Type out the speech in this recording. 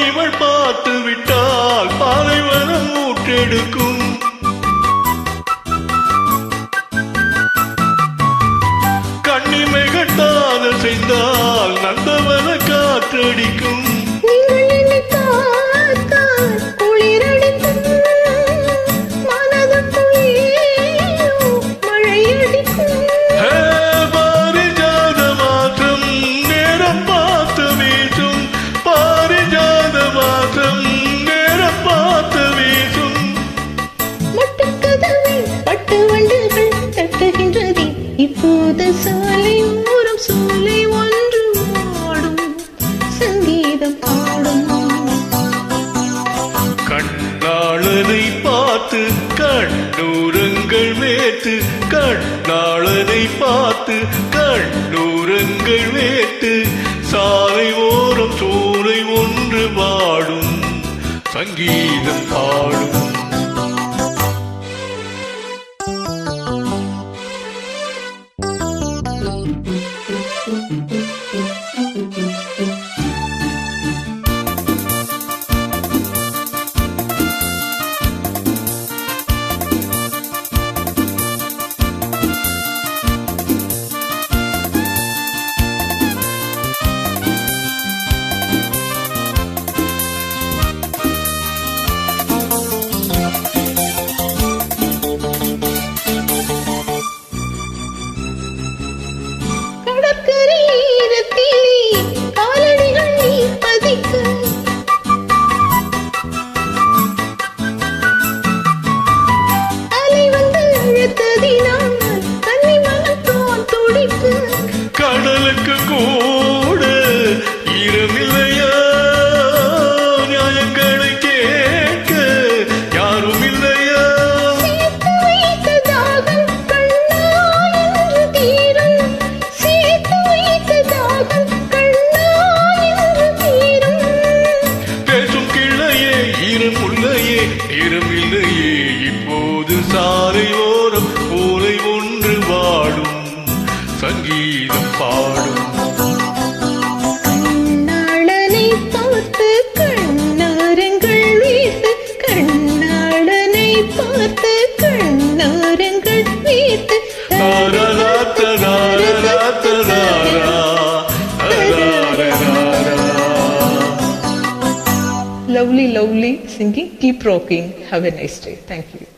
இவள் பார்த்து விட்டால் பாலைவனம் ஊற்றெடுக்கும். கண்ணிமைகள் காதல் செய்தால் நந்தவன காற்றடிக்கும். இப்போது சாலை ஓரம் சோலை ஒன்று ஆடும் சங்கீதம் பாடும். கண்ணாளனை பார்த்து கண்ணூரங்கள் வேத்து, கண்ணாளனை பார்த்து கண்ணூரங்கள் வேத்து, சாலை ஓரம் சோலை ஒன்று பாடும் சங்கீதம் பாடும். கடலுக்கு கூட ஈரமில்லையா, நியாயங்களை கேட்க யாரும் இல்லையா? பேசும் கிள்ளையே ஈரம் உள்ளையே ஈரமில்லையே, இப்போது சாலை ஓரம் போலை ஒன்று வாடும் சங்கீதம் பாடும். கண்ணாளனை பார்த்து கண்ணாரங்கள் வீர்த்து, கண்ணாளனை பார்த்து கண்ணாரங்கள் வீர்த்து. Lovely, lovely singing. Keep rocking. Have a nice day. Thank you.